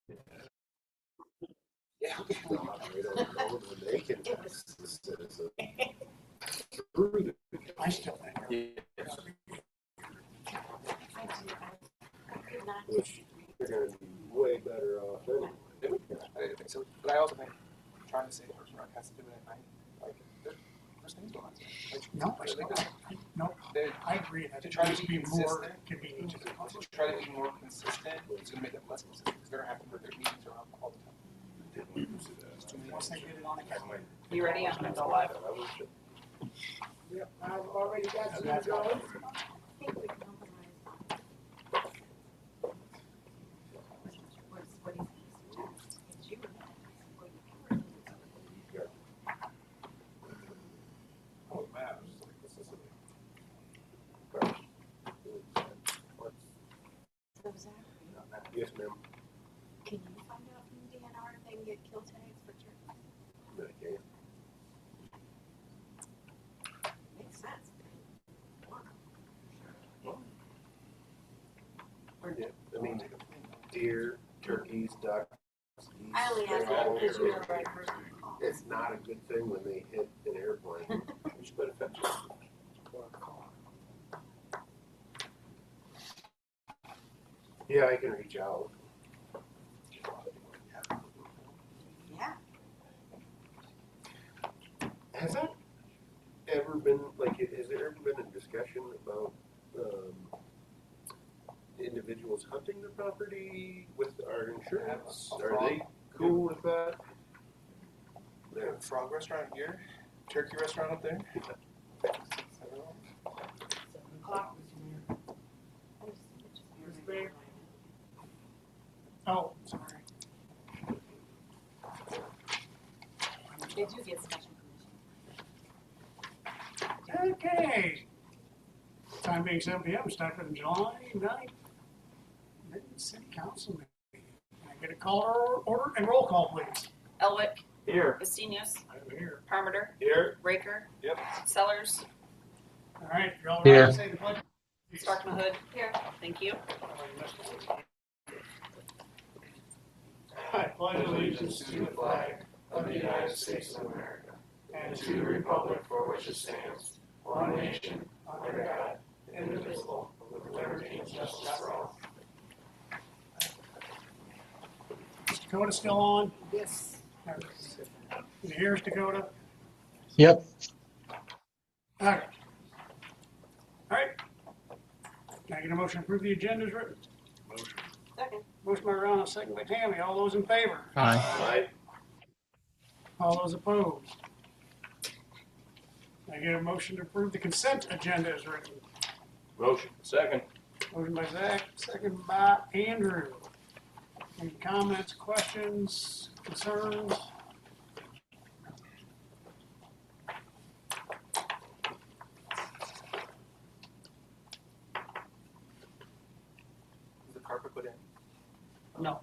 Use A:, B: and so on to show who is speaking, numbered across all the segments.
A: Yeah. They can test the citizen through the.
B: I still think.
A: Which they're going to be way better off anyway.
C: I think so, but I also think trying to say the first round has to do it at night. Like there's things going on. Like,
B: No, I still, no, I agree. That
C: to try
B: needs
C: to
B: to
C: be
B: be more
C: consistent,
B: convenient to the public.
C: to try to be more consistent, it's going to make them less consistent because they're going to have to put their meetings around all the time.
B: Once they get it on the calendar.
D: You ready? I'm gonna go live.
E: Yep, I've already got you going.
A: Oh, man, this is yes, ma'am.
F: Can you find out from the DNR if they can get kill tags for turkeys?
A: Okay.
F: Makes sense.
A: I mean, deer, turkeys, ducks.
F: I only
A: they're
F: asked that
A: all
F: because you were
A: over.
F: right person.
A: It's not a good thing when they hit an airplane. You should put a fence or a car. Yeah, I can reach out.
F: Yeah.
A: Has that ever been, like, has there ever been a discussion about individuals hunting the property with our insurance? Are they cool with that?
C: They have a frog restaurant here, turkey restaurant up there.
B: Oh, sorry.
F: They do get special permission.
B: Okay. Time being 7 p.m. Start with the July 9th. City Council meeting. Can I get a call to order and roll call, please?
D: Elwick,
A: Here.
D: Bassinius,
B: I'm here.
D: Parmenter,
A: Here.
D: Raker,
C: Yep.
D: Sellers,
B: All right, you're all
G: Here.
B: ready to say the pledge?
D: Sparkmahood. Here. Thank you.
B: I pledge allegiance to the flag of the United States of America and to the republic for which it stands, one nation, under God, indivisible, with liberty and justice for all. Is Dakota still on?
F: Yes.
B: Here's Dakota.
G: Yep.
B: All right. All right. Can I get a motion to approve the agenda as written?
F: Second.
B: Motion by Ron, second by Tammy. All those in favor?
G: Aye.
A: Aye.
B: All those opposed? Can I get a motion to approve the consent agenda as written?
A: Motion. Second.
B: Motion by Zach, second by Andrew. Any comments, questions, concerns?
C: Is the carpet put in?
B: No.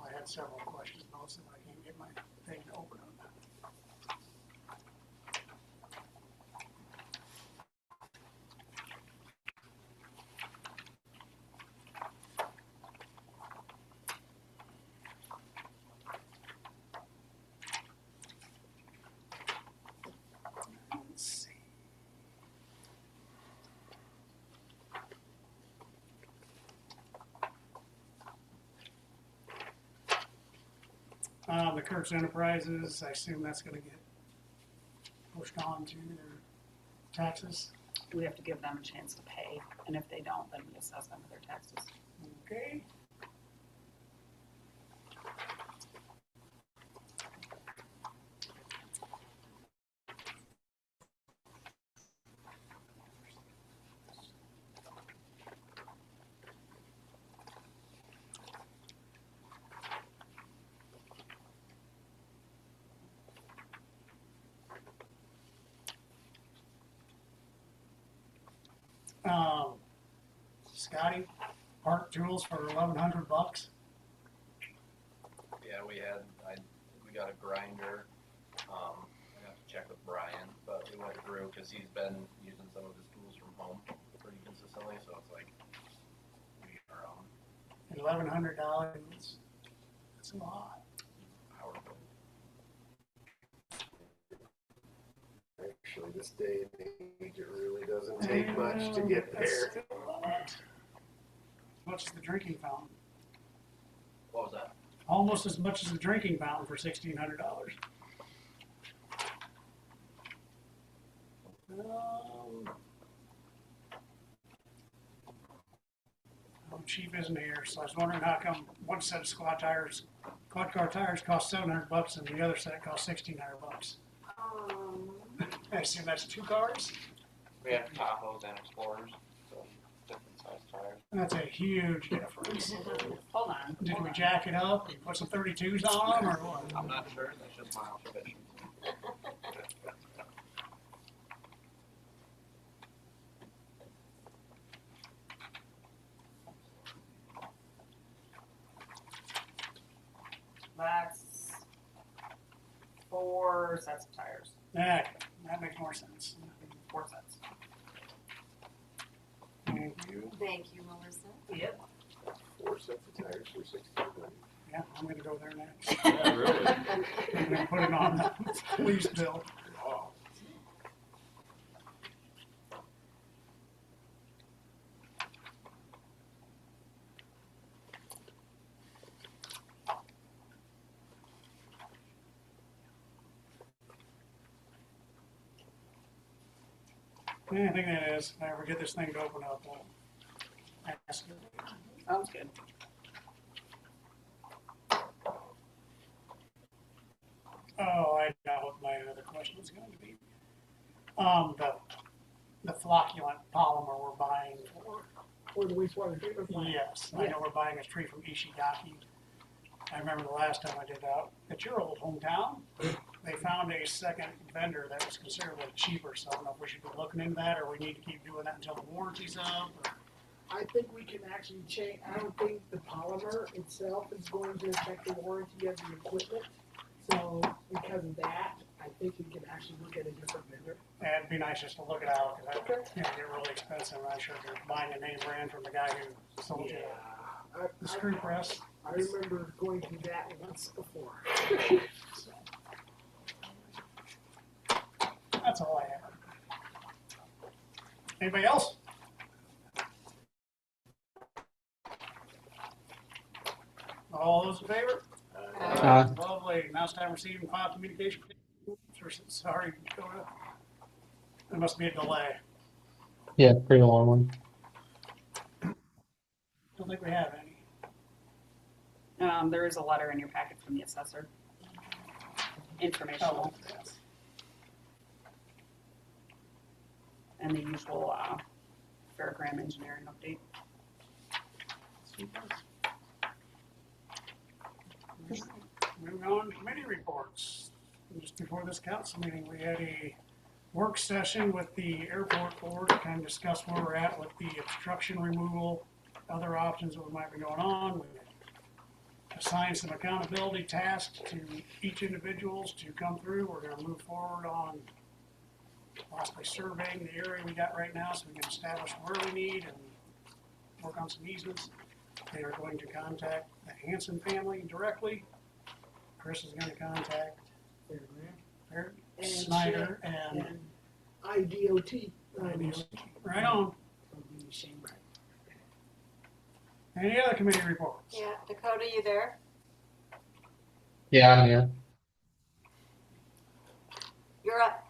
B: I had several questions, most of them I can't get my thing to open on that. Let's see. The Kurtz Enterprises, I assume that's gonna get pushed on to their taxes.
D: We have to give them a chance to pay, and if they don't, then we assess them with their taxes.
B: Okay. Scotty, Park Tools for $1,100.
G: Yeah, we got a grinder. I have to check with Brian, but we went through because he's been using some of his tools from home pretty consistently, so it's like we are
B: $1,100. That's a lot.
G: powerful.
A: Actually, this day and age, it really doesn't take much to get
B: That's
A: there.
B: still a lot. As much as the drinking fountain.
G: What was that?
B: Almost as much as the drinking fountain for $1,600. Chief isn't here, so I was wondering how come one set of quad car tires cost $700 and the other set cost $1,600. I assume that's 2 cars.
H: We have Tahoes and Explorers, so different size tires.
B: That's a huge difference.
D: Hold on.
B: Did we jack it up and put some 32s on them or what?
H: I'm not sure, that's just my observation.
D: That's 4 sets of tires.
B: Yeah, that makes more sense.
D: 4 sets.
B: Thank you.
F: Thank you, Melissa.
D: Yep.
A: 4 sets of tires for $1,600.
B: Yeah, I'm gonna go there next.
A: Yeah, really.
B: I'm gonna put it on the lease bill.
A: Wow.
B: Yeah, I think that is. If I ever get this thing to open up, I'll ask her.
D: Sounds good.
B: Oh, I know what my other question was going to be. The flocculent polymer we're buying for.
E: For the wastewater treatment plant.
B: Yes, I know we're buying a tree from Ishigaki. I remember the last time I did that at your old hometown. They found a second vendor that was considerably cheaper, so I don't know if we should be looking into that or we need to keep doing that until the warranty's up. Or...
E: I think we can actually change, I don't think the polymer itself is going to affect the warranty of the equipment. So because of that, I think we can actually look at a different vendor.
B: Yeah, it'd be nice just to look it out because that
E: Okay.
B: can get really expensive. I'm not sure if you're buying a name brand from the guy who sold you the
E: I,
B: screw press.
E: I remember going through that once before.
B: So. That's all I have. Anybody else? All those in favor? Lovely. Now it's time receiving file communication. Sorry, Dakota. There must be a delay.
I: Yeah, pretty long one.
B: Don't think we have any.
D: There is a letter in your packet from the assessor. Informational.
B: Yes.
D: And the usual fairground engineering update.
B: Moving on to committee reports. Just before this council meeting, we had a work session with the airport board to kind of discuss where we're at with the obstruction removal, other options that might be going on. We assigned some accountability tasks to each individuals to come through. We're going to move forward on possibly surveying the area we got right now so we can establish where we need and work on some easements. They are going to contact the Hanson family directly. Chris is going to contact
E: And
B: Snyder and
E: IDOT.
B: right on. Any other committee reports?
F: Yeah, Dakota, you there?
I: Yeah, I'm here.
F: You're up.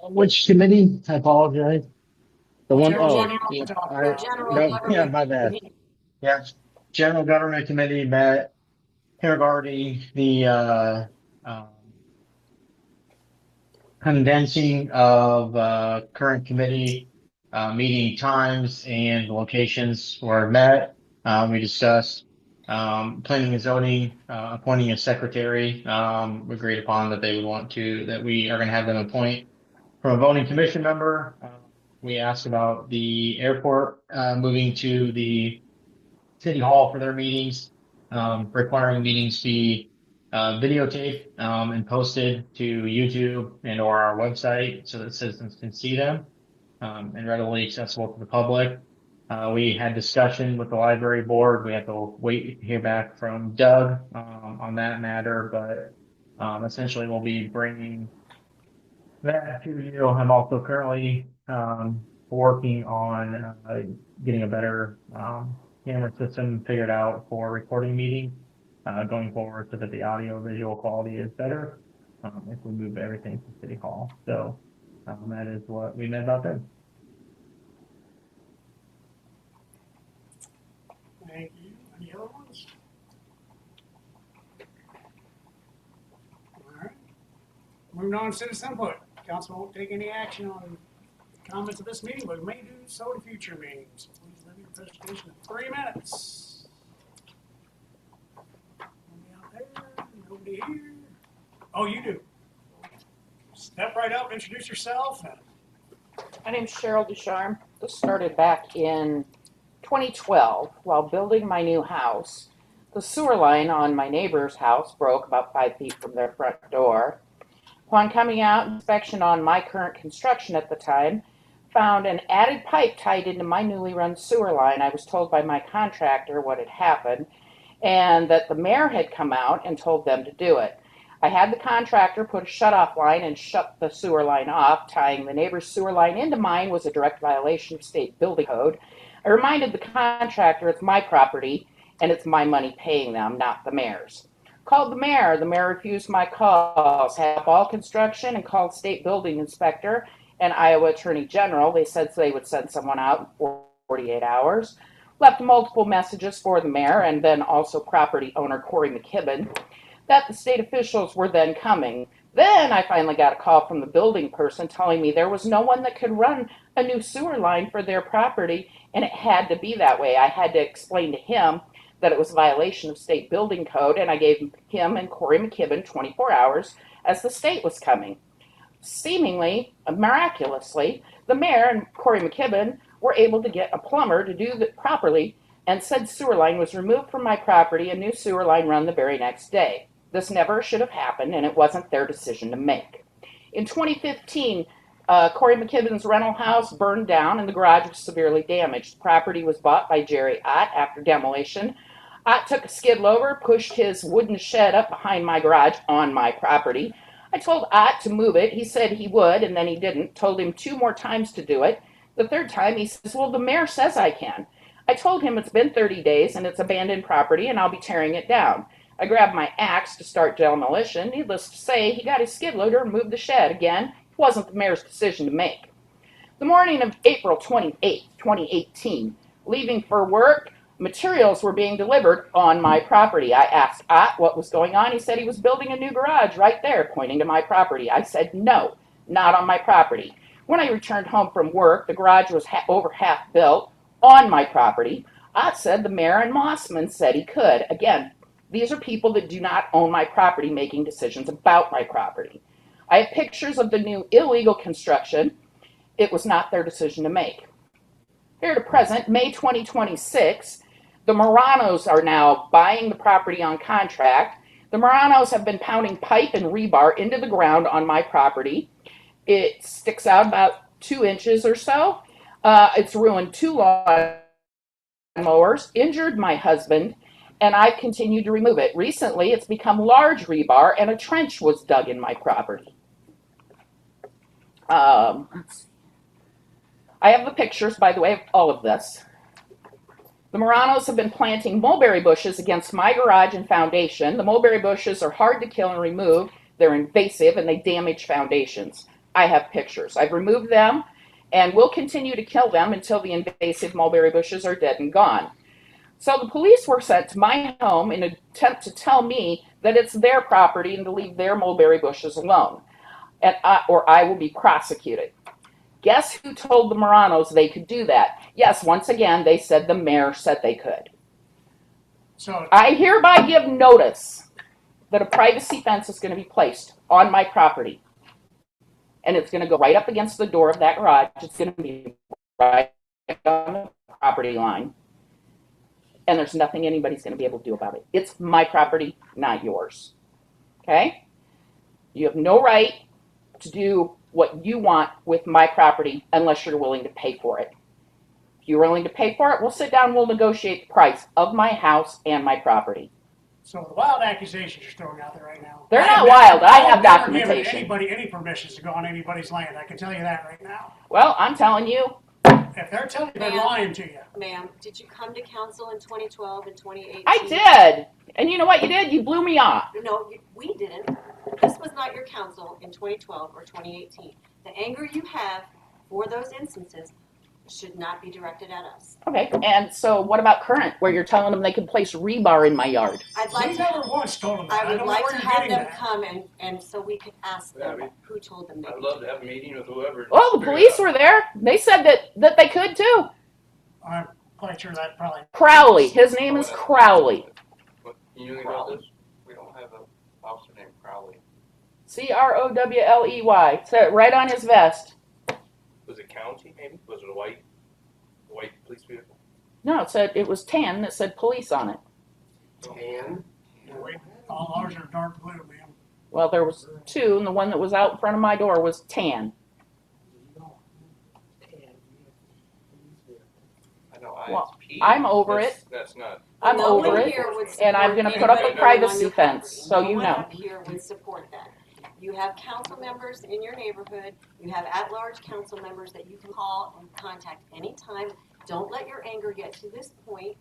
I: Which committee? I apologize. The one,
B: General
I: oh,
B: Government.
I: yeah,
F: The general
I: no,
F: government.
I: yeah, my bad. Yeah, General Government Committee met regarding the condensing of current committee meeting times and locations were met. We discussed planning and zoning, appointing a secretary. We agreed upon that they would want to, that we are going to have them appoint from a voting commission member, we asked about the airport moving to the city hall for their meetings, requiring meetings be videotaped and posted to YouTube and or our website so that citizens can see them and readily accessible to the public. We had discussion with the library board. We have to wait to hear back from Doug on that matter, but essentially we'll be bringing that to you. I'm also currently working on getting a better camera system figured out for recording meetings going forward so that the audio visual quality is better if we move everything to City Hall. So that is what we met about then.
B: Thank you. Any other ones? All right. Moving on to citizen input. Council won't take any action on comments of this meeting, but may do so in future meetings. Please limit your presentation to 3 minutes. Nobody out there? Nobody here? Oh, you do. Step right up, introduce yourself.
J: My name's Cheryl Ducharme. This started back in 2012 while building my new house. The sewer line on my neighbor's house broke about 5 feet from their front door. Upon coming out, inspection on my current construction at the time found an added pipe tied into my newly run sewer line. I was told by my contractor what had happened and that the mayor had come out and told them to do it. I had the contractor put a shutoff line and shut the sewer line off. Tying the neighbor's sewer line into mine was a direct violation of state building code. I reminded the contractor it's my property and it's my money paying them, not the mayor's. Called the mayor. The mayor refused my calls. Had up all construction and called state building inspector and Iowa Attorney General. They said they would send someone out in 48 hours. Left multiple messages for the mayor and then also property owner Corey McKibben that the state officials were then coming. Then I finally got a call from the building person telling me there was no one that could run a new sewer line for their property and it had to be that way. I had to explain to him that it was a violation of state building code, and I gave him and Corey McKibben 24 hours as the state was coming. Seemingly, miraculously, the mayor and Corey McKibben were able to get a plumber to do it properly, and said sewer line was removed from my property, a new sewer line run the very next day. This never should have happened, and it wasn't their decision to make. In 2015, Corey McKibben's rental house burned down and the garage was severely damaged. The property was bought by Jerry Ott after demolition. Ott took a skid loader, pushed his wooden shed up behind my garage on my property. I told Ott to move it. He said he would, and then he didn't. Told him 2 more times to do it. The 3rd time, he says, well, the mayor says I can. I told him it's been 30 days and it's abandoned property and I'll be tearing it down. I grabbed my axe to start demolition. Needless to say, he got his skid loader and moved the shed again. It wasn't the mayor's decision to make. The morning of April 28, 2018, leaving for work, materials were being delivered on my property. I asked Ott what was going on. He said he was building a new garage right there, pointing to my property. I said, no, not on my property. When I returned home from work, the garage was over half built on my property. Ott said the mayor and Mossman said he could. Again, these are people that do not own my property making decisions about my property. I have pictures of the new illegal construction. It was not their decision to make. Here to present, May 2026, the Moranos are now buying the property on contract. The Moranos have been pounding pipe and rebar into the ground on my property. It sticks out about 2 inches or so. It's ruined 2 lawn mowers, injured my husband, and I've continued to remove it. Recently, it's become large rebar, and a trench was dug in my property. Let's see. I have the pictures, by the way, of all of this. The Moranos have been planting mulberry bushes against my garage and foundation. The mulberry bushes are hard to kill and remove. They're invasive, and they damage foundations. I have pictures. I've removed them and will continue to kill them until the invasive mulberry bushes are dead and gone. So the police were sent to my home in an attempt to tell me that it's their property and to leave their mulberry bushes alone, or I will be prosecuted. Guess who told the Moranos they could do that? Yes, once again, they said the mayor said they could.
B: So
J: I hereby give notice that a privacy fence is going to be placed on my property. and it's gonna go right up against the door of that garage. It's gonna be right on the property line. And there's nothing anybody's gonna be able to do about it. It's my property, not yours. Okay? You have no right to do what you want with my property unless you're willing to pay for it. If you're willing to pay for it, we'll sit down and we'll negotiate the price of my house and my property.
B: So the wild accusations you're throwing out there right now.
J: They're
B: I
J: not
B: have
J: wild. I
B: never
J: have
B: given
J: documentation.
B: anybody any permissions to go on anybody's land. I can tell you that right now.
J: Well, I'm telling you,
B: If they're telling you, they're
F: Ma'am.
B: lying to you.
F: Ma'am, did you come to council in 2012 and 2018?
J: I did. And you know what you did? You blew me off.
F: No, we didn't. This was not your council in 2012 or 2018. The anger you have for those instances should not be directed at us.
J: Okay, and so what about current, where you're telling them they can place rebar in my yard?
F: I'd
B: We
F: like to,
B: never once told them that.
F: I would
B: don't know
F: like
B: where
F: to
B: you're
F: have
B: getting
F: them
B: that.
F: come and so we could ask
A: Yeah, I
F: them
A: mean,
F: who told them they
A: I'd
F: could
A: love
F: do
A: to have a meeting with whoever. and
J: Well, the
A: figure it
J: police
A: out.
J: were there. They said that they could too.
B: I'm quite sure that probably.
J: Crowley. His name is Crowley.
A: What, you know anything about this?
H: We don't have an officer named Crowley.
J: Crowley. Said it right on his vest.
A: Was it county maybe? Was it a white police vehicle?
J: No, it said it was tan that said police on it.
A: Tan?
B: All ours are dark blue, ma'am.
J: Well, there was two, and the one that was out in front of my door was tan.
H: I know
J: Well,
H: ISP.
J: I'm over it.
A: That's not.
J: I'm
F: No
J: over
F: one
J: it.
F: here would
J: And I'm
F: support
J: gonna put up a
F: anybody going on
J: privacy
F: your
J: fence,
F: property.
J: so
F: No
J: you
F: one
J: know.
F: up here would support that. You have council members in your neighborhood, you have at-large council members that you can call and contact anytime. Don't let your anger get to this point.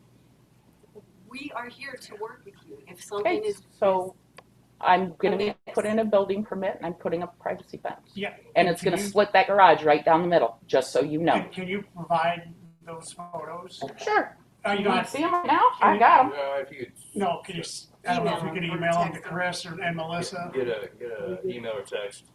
F: We are here to work with you. If something
J: Okay,
F: is.
J: so I'm gonna be
F: Okay.
J: putting in a building permit, and I'm putting up a privacy fence.
B: Yeah.
J: And it's
B: Can
J: gonna
B: you-
J: split that garage right down the middle, just so you know.
B: Can you provide those photos?
J: Sure.
B: You
J: You
B: don't
J: want
B: have
J: to see them right now? I got them.
A: If you
B: No, can you, I don't know if you could
F: Email 'em or
B: email them to
F: text 'em.
B: Chris and Melissa.
A: get a email or text,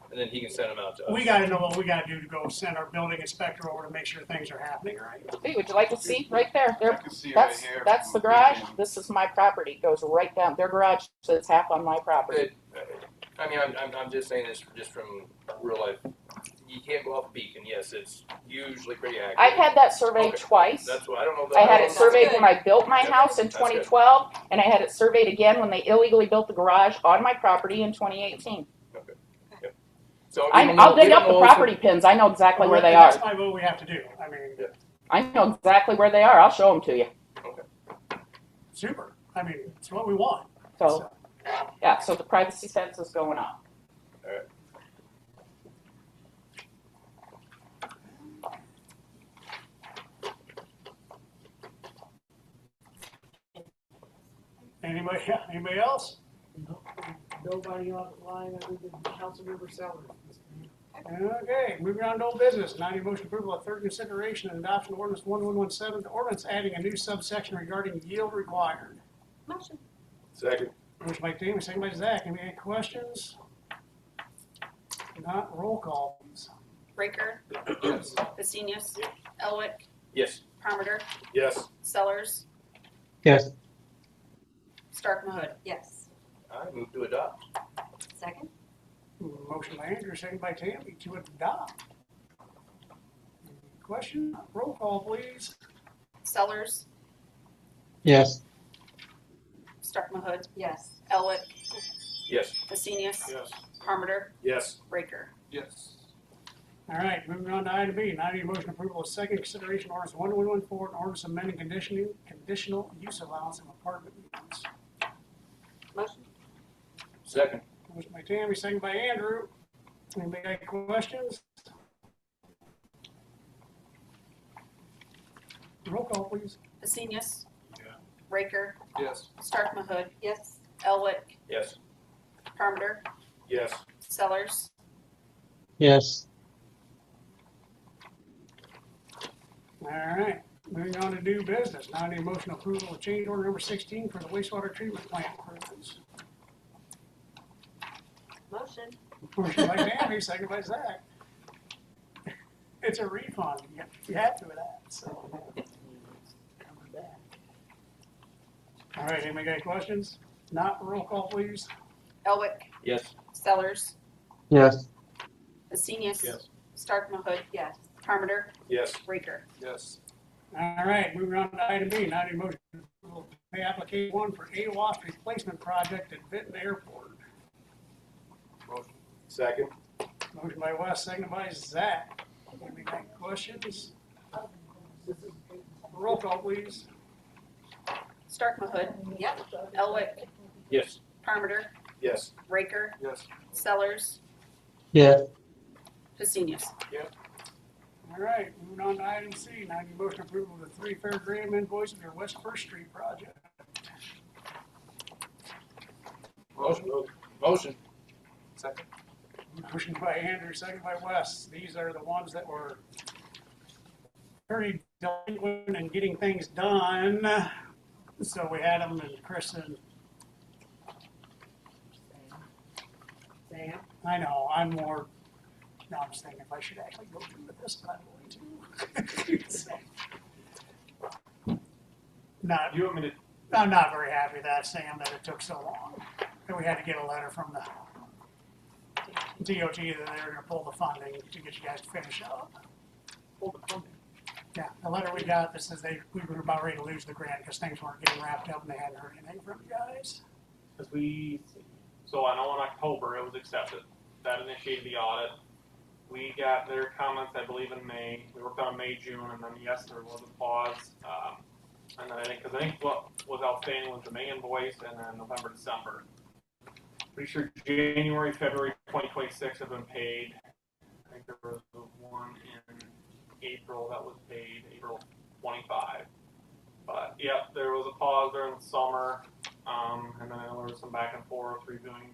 A: and then he can send them out to us.
B: We gotta know what we gotta do to go send our building inspector over to make sure things are happening right.
J: Hey, would you like to see right there?
K: I
J: There,
K: can see right
J: that's
K: here.
J: that's the
K: from
J: garage.
K: weekend.
J: This is my property. It goes right down. Their garage sits half on my property.
A: I mean, I'm just saying this just from real life. You can't go off a beacon. Yes, it's usually pretty accurate.
J: I've had that surveyed
A: Okay.
J: twice.
A: That's what I don't know.
J: I had it
F: That's
J: surveyed
F: good.
J: when I built my
A: That's
J: house in
A: good. That's good.
J: 2012, and I had it surveyed again when they illegally built the garage on my property in 2018.
A: So
J: I'll dig up the property pins. I know exactly where they are.
B: That's my vote we have to do. I mean,
J: I know exactly where they are. I'll show them to you.
B: super. I mean, it's what we want.
J: So, yeah, so the privacy fence is going up.
A: Alright.
B: Anybody else?
E: Nobody on the line other than Councilmember Sellers.
B: Okay, moving on to old business. Now need motion approval of third consideration and adoption of ordinance 1117, the ordinance adding a new subsection regarding yield required.
F: Motion.
A: Second.
B: Motion by Tammy, second by Zach. Any questions? Not, roll call, please.
D: Breaker,
A: Yes.
D: Vesenius, Elwick,
A: Yes.
D: Parmenter,
A: Yes.
D: Sellers,
I: Yes.
D: Stark Mahood.
F: Yes.
A: I move to adopt.
F: Second.
B: Motion by Andrew, second by Tammy to adopt. Question? Roll call, please.
D: Sellers,
I: Yes.
D: Stark Mahood,
F: Yes.
D: Elwick,
A: Yes.
D: Vesenius,
A: Yes.
D: Parmenter,
A: Yes.
D: Breaker.
K: Yes.
B: All right, moving on to item B. Now I need a motion approval of second consideration ordinance 1114, an ordinance amending conditional use allowance of apartment units.
F: Motion.
A: Second.
B: Motion by Tammy, second by Andrew. Anybody got questions? Roll call, please.
D: Vesenius,
A: Yeah.
D: Breaker,
K: Yes.
D: Stark Mahood,
F: Yes.
D: Elwick,
A: Yes.
D: Parmenter,
A: Yes.
D: Sellers,
I: Yes.
B: All right, moving on to new business. Now I need a motion approval of change order number 16 for the wastewater treatment plant improvements.
F: Motion.
B: Motion by Tammy, second by Zach. It's a refund. You have to with that, so.
E: Coming back.
B: All right, anybody got any questions? Not, roll call, please.
D: Elwick,
A: Yes.
D: Sellers,
I: Yes.
D: Hastinius.
A: Yes.
D: Stark Mahut.
F: Yes.
D: Parmenter.
A: Yes.
D: Raker.
C: Yes.
B: All right, moving on to item B, now the motion to pay application one for AWAS replacement project at Vinton Airport.
C: Motion.
A: Second.
B: Motion by Wes, second by Zach. Any questions? Roll call, please.
D: Stark Mahut.
F: Yep.
D: Elwick.
A: Yes.
D: Parmenter.
A: Yes.
D: Raker.
C: Yes.
D: Sellers.
I: Yes.
D: Hastinius.
B: All right, moving on to item C, now the motion approval of the 3 fairground invoices for West First Street project.
A: Motion.
C: Second.
B: Motion by Andrew, second by Wes. These are the ones that were very delinquent in getting things done. So we had them, and Chris and
E: Sam?
B: I know, I'm more, no, I'm just thinking if I should actually go through with this, but I'm going to. Not,
H: You want me to,
B: I'm not very happy with that, Sam, that it took so long. That we had to get a letter from the DOT that they were gonna pull the funding to get you guys to finish up.
E: Hold the pumping.
B: Yeah, the letter we got that says we were about ready to lose the grant because things weren't getting wrapped up and they hadn't heard anything from you guys.
H: because so I know in October it was accepted. That initiated the audit. We got their comments, I believe, in May. We worked on May, June, and then yes, there was a pause. And then I think what was outstanding was the May invoice, and then November, December. Pretty sure January, February 2026 have been paid. I think there was one in April that was paid, April 25. But yep, there was a pause during the summer, and then there was some back and forth reviewing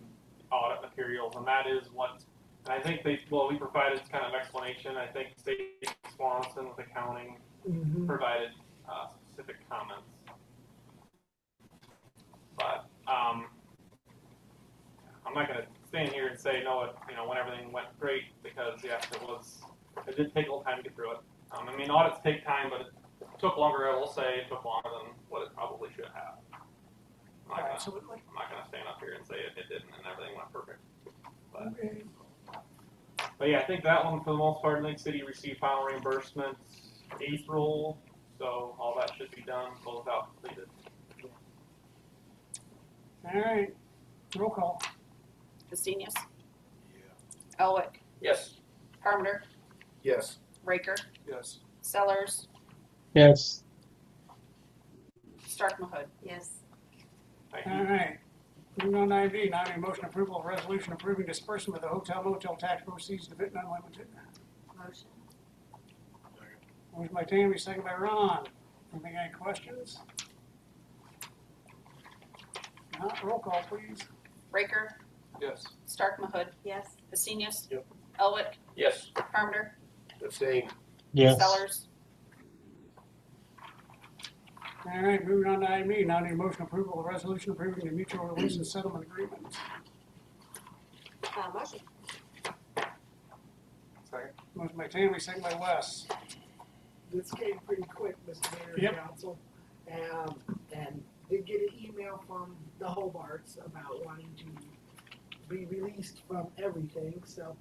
H: audit materials, and that is what. And I think we provided kind of explanation. I think State Swanson with accounting provided specific comments. But I'm not going to stand here and say no, when everything went great, because yes, it did take a little time to get through it. I mean, audits take time, but it took longer. I will say it took longer than what it probably should have.
B: Absolutely.
H: I'm not going to stand up here and say it didn't and everything went perfect. But,
E: Okay.
H: but yeah, I think that one for the most part, Lake City received final reimbursements April, so all that should be done, closed out, completed.
B: All right, roll call.
D: Hastinius. Elwick.
A: Yes.
D: Parmenter.
A: Yes.
D: Raker.
C: Yes.
D: Sellers.
I: Yes.
D: Stark Mahut.
F: Yes.
H: Thank
B: All
H: you.
B: right. Moving on to item D, now the motion approval of resolution approving disbursement of the hotel motel tax proceeds to Vinton Unlimited.
F: Motion.
B: Motion by Tammy, second by Ron. Any questions? Not, roll call, please.
D: Raker.
C: Yes.
D: Stark Mahut.
F: Yes.
D: Hastinius.
A: Yep.
D: Elwick.
A: Yes.
D: Parmenter.
A: Abstain.
I: Yes.
D: Sellers.
B: All right, moving on to item E, now need a motion approval of resolution approving the mutual release and settlement agreement.
F: Motion.
C: Second.
B: Motion by Tammy, second by Wes.
E: This came pretty quick, Mr. Mayor
B: Yep.
E: and Council. And did get an email from the Hobarts about wanting to be released from everything. So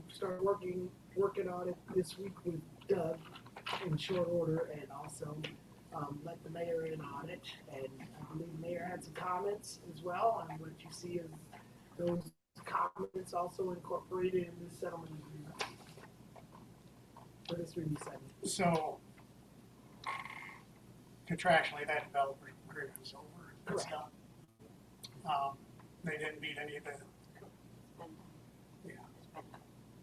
E: we started working on it this week with Doug in short order, and also let the mayor in on it. And I believe the mayor had some comments as well. And what you see is those comments also incorporated in the settlement agreement for this release segment.
B: So contractually, that developer's agreement is over. It's
E: Correct.
B: done. They didn't meet any of the,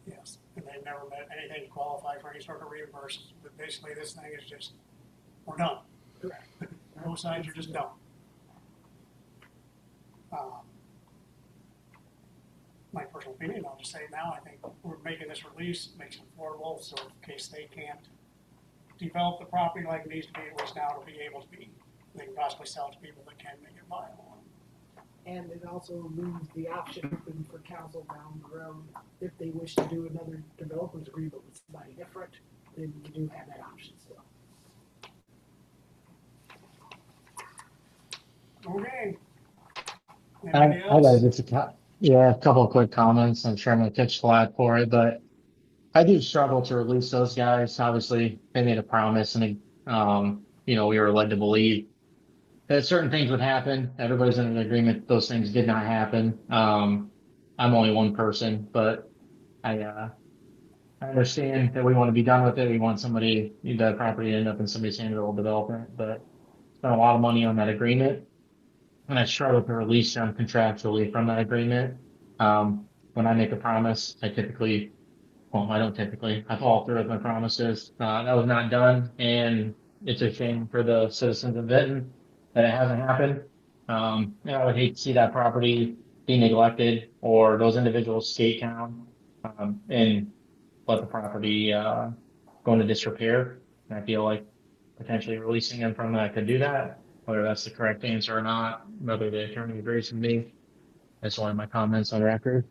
B: yes, and they never met anything to qualify for any sort of reimbursement. But basically, this thing is just, we're done.
E: Correct.
B: Both sides are just done. My personal opinion, I'll just say it now, I think we're making this release, makes it affordable, so in case they can't develop the property like it needs to be, at least now it'll be able to be, they can possibly sell it to people that can make it viable.
E: And it also leaves the option open for council down the road, if they wish to do another developers agreement with somebody different, then you do have that option still.
B: Okay.
I: I
B: Anybody
I: got
B: else?
I: just a couple of quick comments. I'm sure I'm gonna catch flack for it, but I do struggle to release those guys. Obviously, they made a promise, and we were led to believe that certain things would happen. Everybody's in an agreement those things did not happen. I'm only one person, but I understand that we want to be done with it. We want the property to end up in somebody's hand that will develop it, but spent a lot of money on that agreement, and I struggle to release them contractually from that agreement. When I make a promise, I don't typically. I follow through with my promises. That was not done, and it's a shame for the citizens of Vinton that it hasn't happened. I would hate to see that property be neglected or those individuals skate town and let the property go into disrepair. And I feel like potentially releasing them from that could do that. Whether that's the correct answer or not, whether the attorney agrees with me, that's one of my comments on record.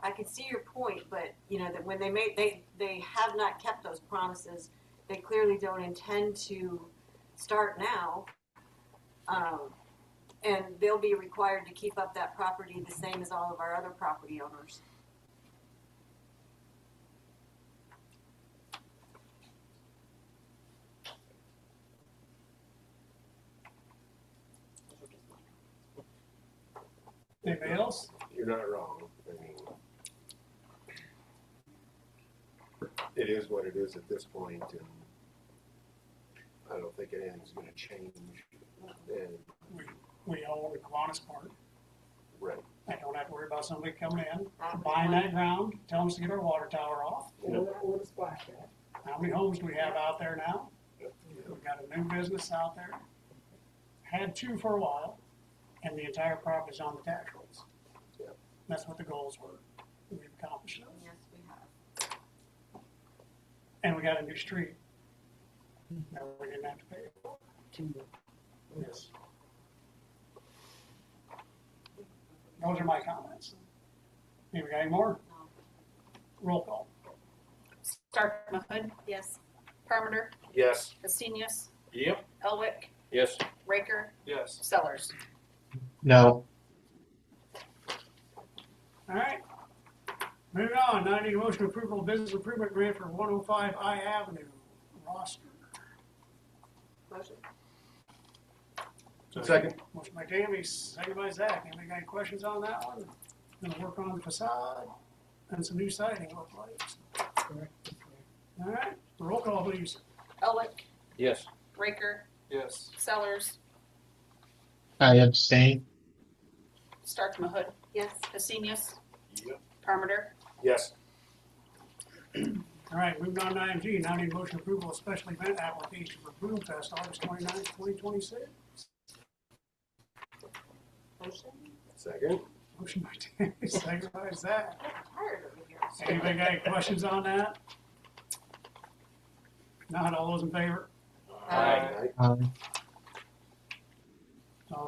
F: I can see your point, but that when they have not kept those promises, they clearly don't intend to start now. And they'll be required to keep up that property the same as all of our other property owners.
B: Anybody else?
K: You're not wrong. I mean, it is what it is at this point, and I don't think anything's going to change. And
B: We own the Kiwanis Park.
K: right,
B: I don't have to worry about somebody coming in, buying that ground, telling us to get our water tower off.
E: Or that would splash pad.
B: How many homes do we have out there now? We've got a new business out there. Had two for a while, and the entire property's on the tax rolls.
K: Yep.
B: That's what the goals were. We've accomplished those.
F: Yes, we have.
B: And we got a new street that we didn't have to pay for. Yes. Those are my comments. Anybody got any more? Roll call.
D: Start Mahud,
F: Yes.
D: Parmenter,
A: Yes.
D: Hastenius,
A: Yep.
D: Elwick,
A: Yes.
D: Raker,
H: Yes.
D: Sellers.
I: No.
B: All right. Moving on. Now I need a motion to approval of business improvement grant for 105 I Avenue, Roster.
F: Motion.
A: Second.
B: Motion by Tammy, second by Zach. Anybody got any questions on that one? Gonna work on the facade and some new siding look like.
E: Correct.
B: All right. Roll call, please.
D: Elwick,
A: Yes.
D: Raker,
H: Yes.
D: Sellers,
I: I abstain.
D: Start Mahud,
F: Yes.
D: Hastenius,
K: Yep.
D: Parmenter,
K: yes,
B: All right, moving on to IMG. Now I need a motion to approval of special event application for Boom Fest, August 29th, 2026.
F: Motion.
K: second,
B: Motion by Tammy, second by Zach.
F: I'm tired over here.
B: Anybody got any questions on that? Not all those in favor?
F: Aye.
B: All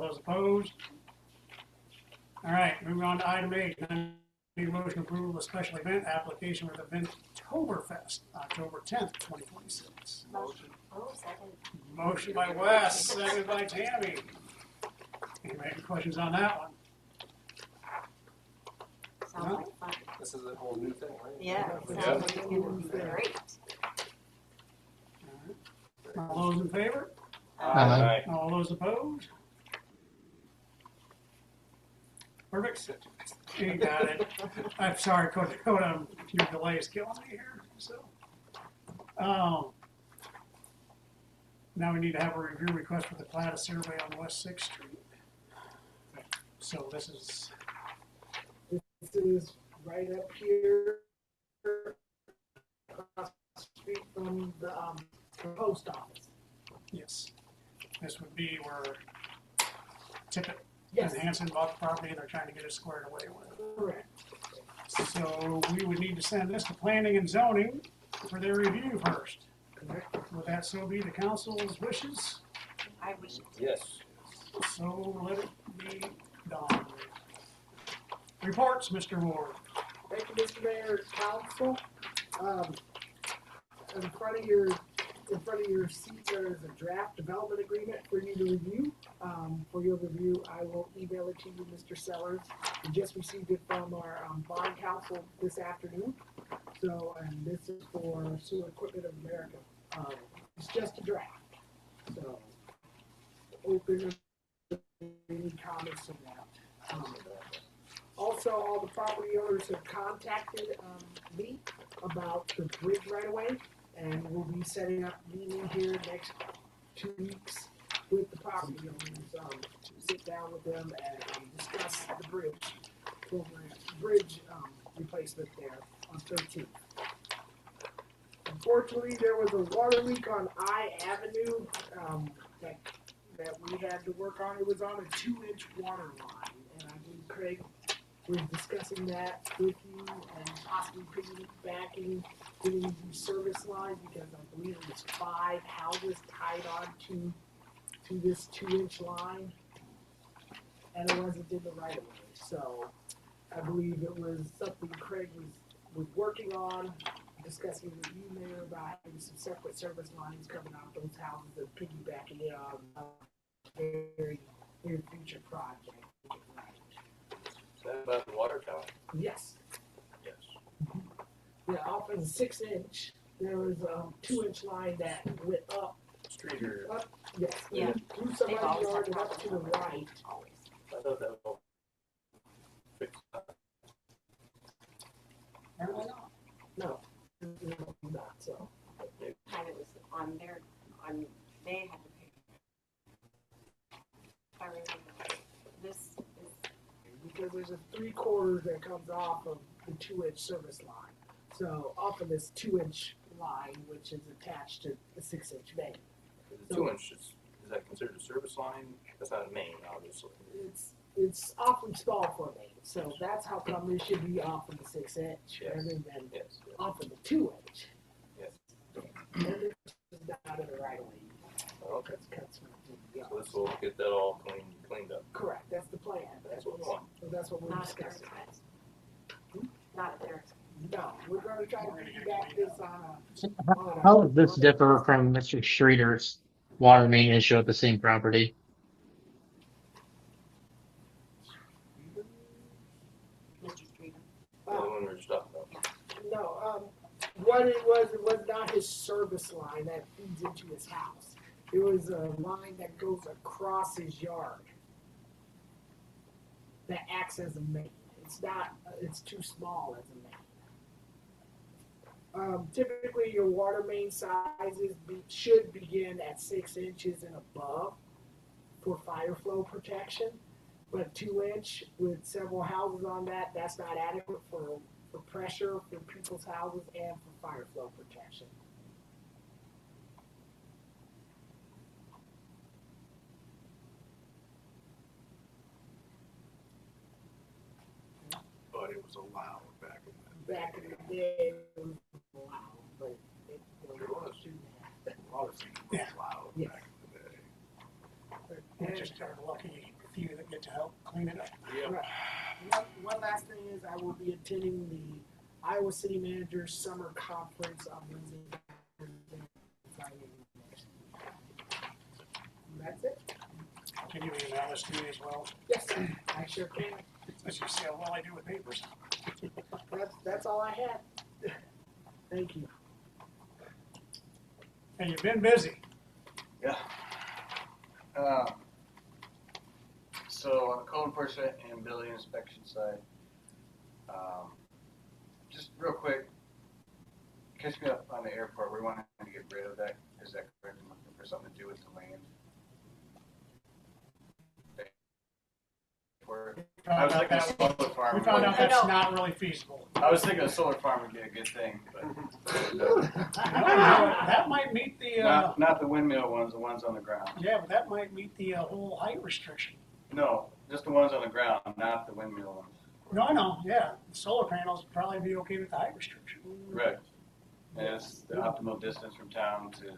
B: those opposed? All right, moving on to item 8. I need a motion to approve of a special event application with Eventoberfest, October 10th, 2026.
F: Motion. Oh, second.
B: Motion by Wes, seconded by Tammy. Anybody have questions on that one?
F: Sounds like fun.
C: This is a whole new thing, right?
F: Yeah, sounds like it's gonna be great.
B: All those in favor?
I: Aye.
B: All those opposed? Perfect. You got it. I'm sorry, Coach, your delay is killing me here, so. Now we need to have a review request for the plat survey on West Sixth Street. So this is,
E: right up here, across the street from the post office.
B: yes, this would be where Tippett
E: Yes,
B: and Hanson bought the property and they're trying to get it squared away with.
E: correct.
B: So we would need to send this to planning and zoning for their review first.
E: Correct.
B: Would that so be the council's wishes?
F: I wish.
A: Yes.
B: So let it be done. Reports, Mr. Ward.
E: Thank you, Mr. Mayor, council. In front of your seat, there is a draft development agreement for you to review. For your review, I will email it to you, Mr. Sellers. We just received it from our bond council this afternoon. So, and this is for Sewer Equipment of America. It's just a draft. So, open any comments on that. Also, all the property owners have contacted me about the bridge right away, and we'll be setting up a meeting here next 2 weeks with the property owners to sit down with them and discuss the bridge program, bridge replacement there on 13th. Unfortunately, there was a water leak on I Avenue that we had to work on. It was on a 2-inch water line, and I believe Craig was discussing that with you and possibly piggybacking getting these service lines because I believe it was 5 houses tied on to this 2-inch line, and it wasn't in the right of way. So I believe it was something Craig was working on, discussing with you, Mayor, about having some separate service lines coming out those houses and piggybacking it on a very near future project.
A: Is that about the water tower?
E: Yes.
A: Yes.
E: Yeah, off of the 6-inch, there was a 2-inch line that went up,
A: Streeter.
E: yes,
F: Yeah.
E: through somebody's yard and up to the right.
A: I thought that was all fixed up.
E: Apparently not. No, not so.
F: Time it was on their, they had to pay. If I remember, this is,
E: Because there's a 3/4 that comes off of the 2-inch service line. So off of this 2-inch line, which is attached to the 6-inch main.
A: The 2-inch is that considered a service line? That's not a main, obviously.
E: It's awfully small for a main, so that's how come it should be off of the 6-inch
A: Yes.
E: rather than
A: Yes.
E: off of the 2-inch.
A: Yes.
E: And it's not in the right of way.
A: Okay.
E: Cuts through the yard.
A: So this will get that all cleaned up.
E: Correct, that's the plan.
A: That's what we want.
E: So that's what we're
F: not at their
E: discussing.
F: expense. Not at their expense.
E: No, we're gonna try to piggyback this on a.
I: How does this differ from Mr. Schrader's water main issue at the same property?
F: Mr. Streeter.
A: The other one we were just talking about.
E: No, what it was not his service line that feeds into his house. It was a line that goes across his yard that acts as a main. It's not, it's too small as a main. Typically, your water main sizes should begin at 6 inches and above for fire flow protection. But 2-inch with several houses on that, that's not adequate for pressure for people's houses and for fire flow protection.
K: But it was allowed back in the
E: Back in the day, it was allowed, but it was too bad.
K: A lot of things were allowed
E: Yes.
K: back in the day.
B: We're just our lucky few that get to help clean it up.
E: Right. One last thing is I will be attending the Iowa City Manager's Summer Conference on Wednesday, Thursday, Friday. And that's it.
B: Can you email us to me as well?
E: Yes, I sure can.
B: Let's just see how well I do with papers.
E: That's all I had. Thank you.
B: And you've been busy.
L: Yeah. So on the code enforcement and building inspection side, just real quick, catch me up on the airport. We want to get rid of that. Is that correct? I'm looking for something to do with the land. I was thinking a solar farm.
B: We found out
F: I know.
B: that's not really feasible.
L: I was thinking a solar farm would be a good thing, but
B: That might meet the,
L: not the windmill ones, the ones on the ground.
B: yeah, but that might meet the whole height restriction.
L: No, just the ones on the ground, not the windmill ones.
B: No, I know, yeah, the solar panels would probably be okay with the height restriction.
L: Right. And it's the optimal distance from town to,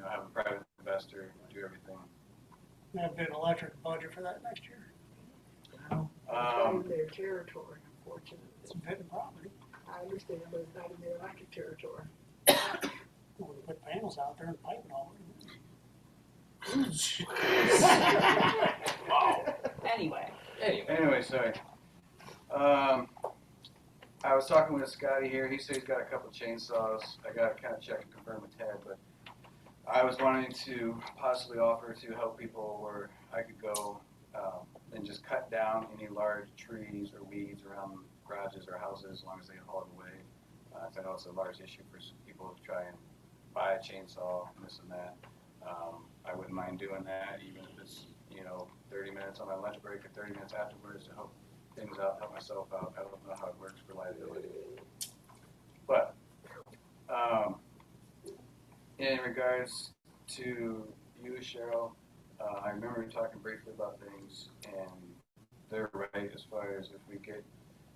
L: have a private investor do everything.
B: They have an electric budget for that next year.
E: It's not in their territory, unfortunately.
B: It's a bit of property.
E: I understand, but it's not in their electric territory.
B: Well, we put panels out there and pipe it all.
D: Anyway.
L: Anyway, sorry. I was talking with Scotty here. He said he's got a couple chainsaws. I got to kind of check and confirm with Ted, but I was wanting to possibly offer to help people where I could go and just cut down any large trees or weeds around garages or houses as long as they haul it away. I know it's a large issue for some people to try and buy a chainsaw and this and that. I wouldn't mind doing that, even if it's 30 minutes on my lunch break or 30 minutes afterwards to help things out, help myself out. I don't know how it works for liability. But in regards to you, Cheryl, I remember talking briefly about things, and they're right as far as if we get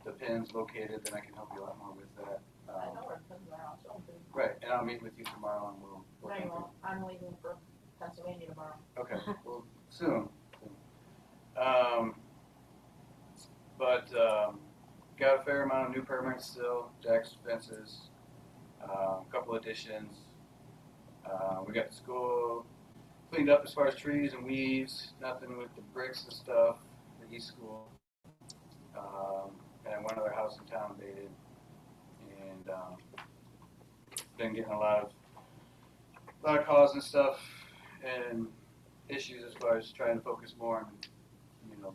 L: the pins located, then I can help you a lot more with that.
J: I know where the pins are. So
L: Right, and I'll meet with you tomorrow, and we'll
J: no,
L: work
J: you
L: on
J: won't. I'm leaving for Pennsylvania tomorrow.
L: Okay, well, soon. But got a fair amount of new permits still, jacks, fences, a couple additions. We got the school cleaned up as far as trees and weeds, nothing with the bricks and stuff, the East School. And one other house in town dated. And been getting a lot of calls and stuff and issues as far as trying to focus more on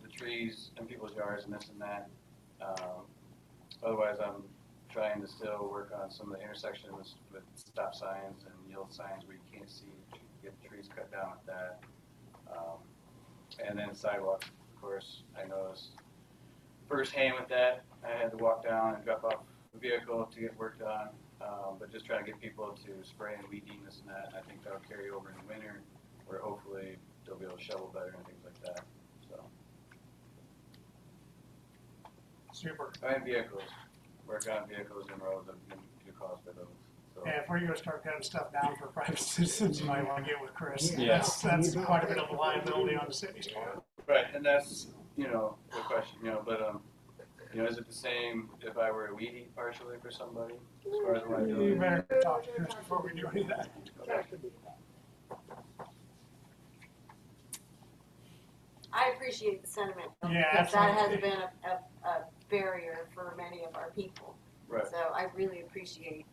L: the trees in people's yards and this and that. Otherwise, I'm trying to still work on some of the intersections with stop signs and yield signs where you can't see, get the trees cut down with that. And then sidewalks, of course, I noticed firsthand with that. I had to walk down and drop off the vehicle to get work done, but just trying to get people to spray and weed eat this and that. I think that'll carry over in the winter, where hopefully they'll be able to shovel better and things like that. So.
B: Super.
L: And vehicles. Work on vehicles and roads and do calls for those. So.
B: Yeah, if we're gonna start cutting stuff down for private citizens, you might wanna get with Chris.
A: Yeah.
B: That's quite a bit of a liability on the city's part.
L: Right, and that's, the question, but, is it the same if I were to weed eat partially for somebody as far as liability?
B: You better talk to Chris before we do any of that.
F: I appreciate the sentiment.
B: Yeah,
F: because that has
B: absolutely.
F: been a barrier for many of our people.
L: Right.
F: So I really appreciate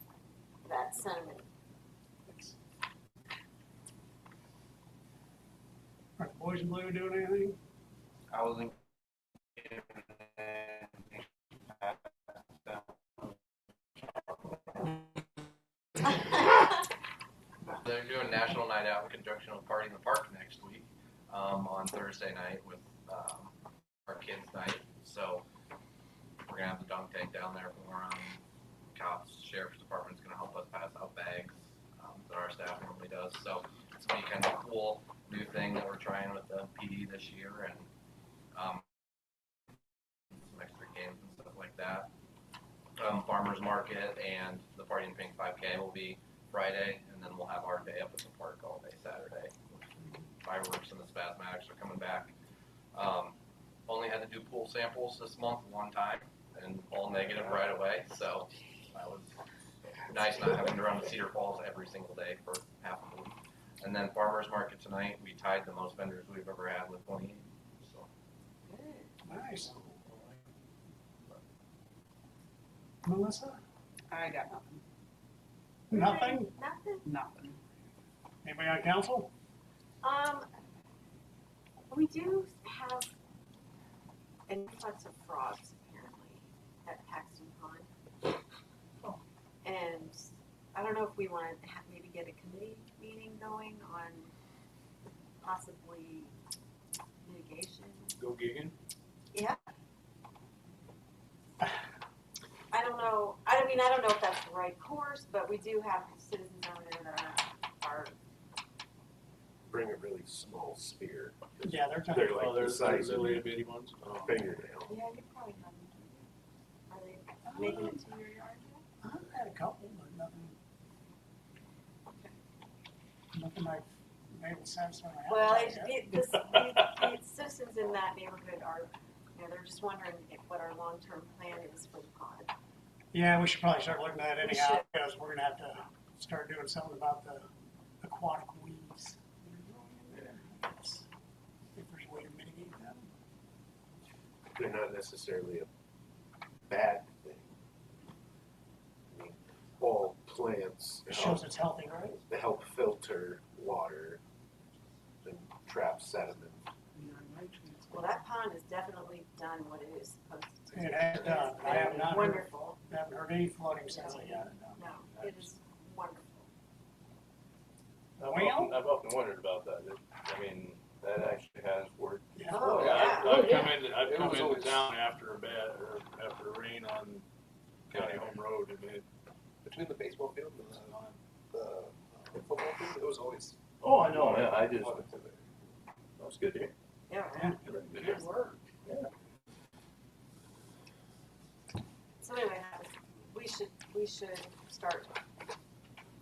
F: that sentiment.
B: Are the boys in blue doing anything?
G: I wasn't. They're doing National Night Out in conjunction with Party in the Park next week on Thursday night with our kids' night. So we're gonna have the dunk tank down there for cops. Sheriff's Department's gonna help us pass out bags that our staff normally does. So it's gonna be kind of a cool new thing that we're trying with the PD this year, and some extra games and stuff like that. Farmers Market and the Party in Pink 5K will be Friday, and then we'll have our day up at the park all day Saturday. Fireworks and the Spasmatics are coming back. Only had to do pool samples this month one time, and all negative right away, so that was nice not having to run to Cedar Falls every single day for half a week. And then Farmers Market tonight, we tied the most vendors we've ever had with 28. So.
B: Nice. Melissa?
D: I got nothing.
B: Nothing?
F: Nothing.
D: Nothing.
B: Anybody on council?
F: We do have an influx of frogs apparently at Paxton Pond. And I don't know if we want to maybe get a committee meeting going on possibly mitigation.
A: Go gigging.
F: Yeah. I don't know. I don't know if that's the right course, but we do have citizens over there that are
K: Bring a really small spear.
B: Yeah, they're kind
K: They're
B: of.
K: like the size of
A: little
K: your
A: bitty ones.
K: fingernail.
F: yeah, you probably have them. Are they making it to your yard yet?
B: I've had a couple, but nothing I've been able to satisfy my
F: Well,
B: appetite yet.
F: the citizens in that neighborhood are, they're just wondering what our long-term plan is for the pond.
B: Yeah, we should probably start looking at it
F: We
B: anyhow,
F: should.
B: because we're gonna have to start doing something about the aquatic weeds. If there's a way to mitigate that.
K: They're not necessarily a bad thing. I mean, all plants
B: It shows it's healthy, right?
K: help filter water and trap sediment.
F: Well, that pond has definitely done what it is supposed to do.
B: It has done. I have not heard,
F: Wonderful.
B: haven't heard any flooding since I got it done.
F: No, it is wonderful.
A: I've often wondered about that. I mean, that actually has worked.
F: Oh,
B: yeah.
F: yeah.
C: I've come into
B: town after a rain on
A: County
B: Home Road, and
C: Between the baseball field and the football field, it was always.
B: oh, I
A: Oh, yeah, I just,
C: flooded to there.
A: that was good to hear.
F: Yeah, good work. So anyway, we should start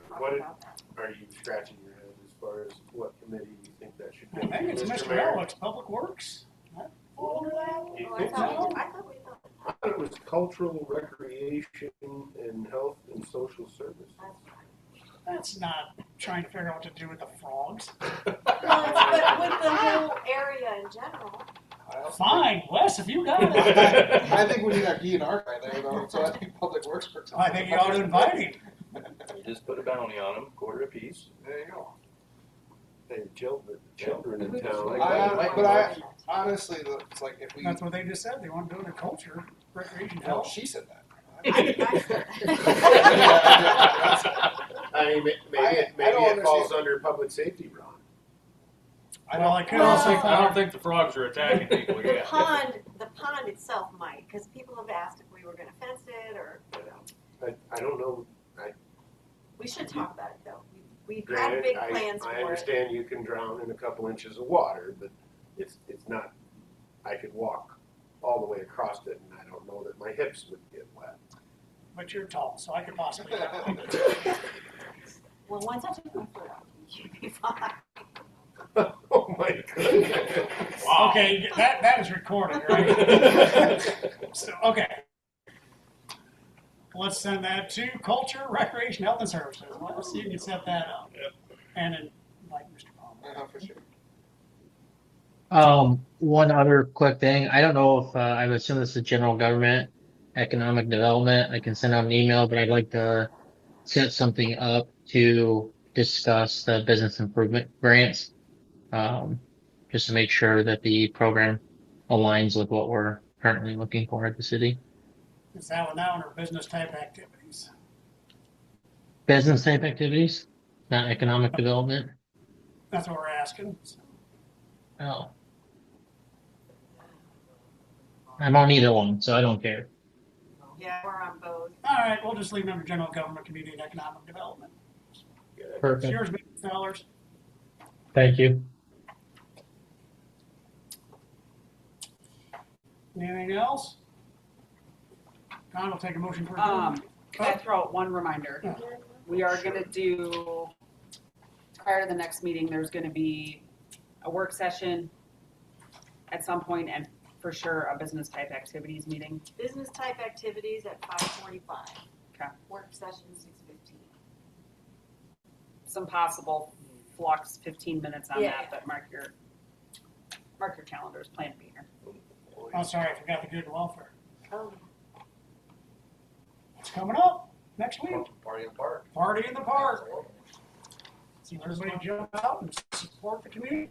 K: What
F: talking about that.
K: are you scratching your head as far as what committee you think that should
B: I
K: go?
B: think it's Mr. Ellick's Public Works. That fall under that?
F: Oh, I thought we thought.
K: I thought it was cultural, recreation, and health and social service.
B: That's not trying to figure out what to do with the frogs.
F: But with the whole area in general.
B: Fine, Wes, if you got it.
C: I think we need our DNR guy there, though, so I think Public Works.
B: I think you ought to invite him.
A: Just put a bounty on them, quarter apiece.
C: There you go.
K: Hey, children in town.
C: But I honestly, it's like if we.
B: That's what they just said. They want to do it in culture, recreation,
C: No,
B: health.
C: she said that.
K: I mean, maybe
C: I don't
K: it falls
C: understand.
K: under public safety, Ron.
B: Well, I could
F: Well,
B: also.
H: I don't think the frogs are attacking people
F: The
H: yet.
F: pond itself might, because people have asked if we were gonna fence it or, you know.
K: I don't know.
F: We should talk about it though. We've had
K: Granted,
F: big plans
K: I
F: for it.
K: understand you can drown in a couple inches of water, but it's not, I could walk all the way across it and I don't know that my hips would get wet.
B: But you're tall, so I could possibly.
F: Well, once I took my foot out, you'd be fine.
K: Oh my goodness.
H: Wow.
B: Okay, that is recorded, right? So, okay. Let's send that to Culture, Recreation, Health and Services. Let's see if you can set that up.
H: Yep.
B: And then, like Mr. Palmer.
C: For sure.
I: One other quick thing. I don't know if I would assume this is general government, economic development. I can send out an email, but I'd like to set something up to discuss the business improvement grants, just to make sure that the program aligns with what we're currently looking for at the city.
B: Is that one now under business type activities?
I: Business type activities, not economic development.
B: That's what we're asking.
I: Oh. I'm on either one, so I don't care.
F: Yeah, we're on both.
B: All right, we'll just leave it under general government, community, and economic development. It's
I: Perfect.
B: yours, Mr. Fellers.
I: Thank you.
B: Anything else? Don will take a motion for
D: Can I throw out one reminder?
B: Yeah.
D: We are gonna do, prior to the next meeting, there's gonna be a work session at some point, and for sure, a business type activities meeting.
F: Business type activities at 5:45.
D: Okay.
F: Work session 6:15.
D: Some possible flux, 15 minutes on
F: Yeah.
D: that, but mark your calendars, plan to be here.
B: Oh, sorry, I forgot the good welfare.
F: Oh,
B: It's coming up next week.
A: Party in the park.
B: Party in the park. See everybody jump out and support the community.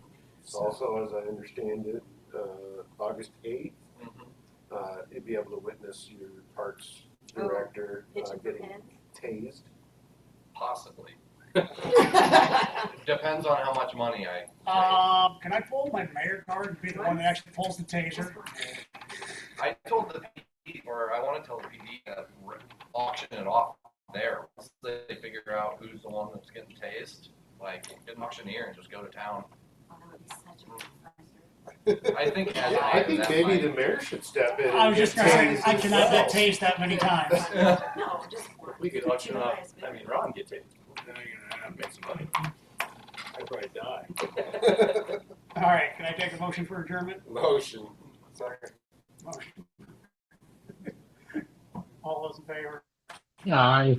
K: Also, as I understand it, August 8th,
A: Mm-hmm.
K: you'll be able to witness your parks
F: Oh,
K: director
F: pitching for
K: getting
F: pens.
K: tased.
G: Possibly. Depends on how much money I.
B: Can I pull my mayor card and be the one that actually pulls the taser?
G: I told the PD, or I want to tell the PD to auction it off there. Once they figure out who's the one that's getting tased, like get an auctioneer and just go to town.
F: Oh, that would be such a good
G: I think.
K: Yeah, I think maybe the mayor should step in.
B: I was
K: and
B: just gonna say,
K: tased
B: I cannot get
K: himself.
B: tased that many times.
F: No, just one.
A: We could auction
F: You
A: off,
F: guys
A: I mean, Ron gets it. Make some money. I'd probably die.
B: All right, can I take a motion for adjournment?
K: Motion. Sorry.
B: Motion. All those in favor?
I: Aye.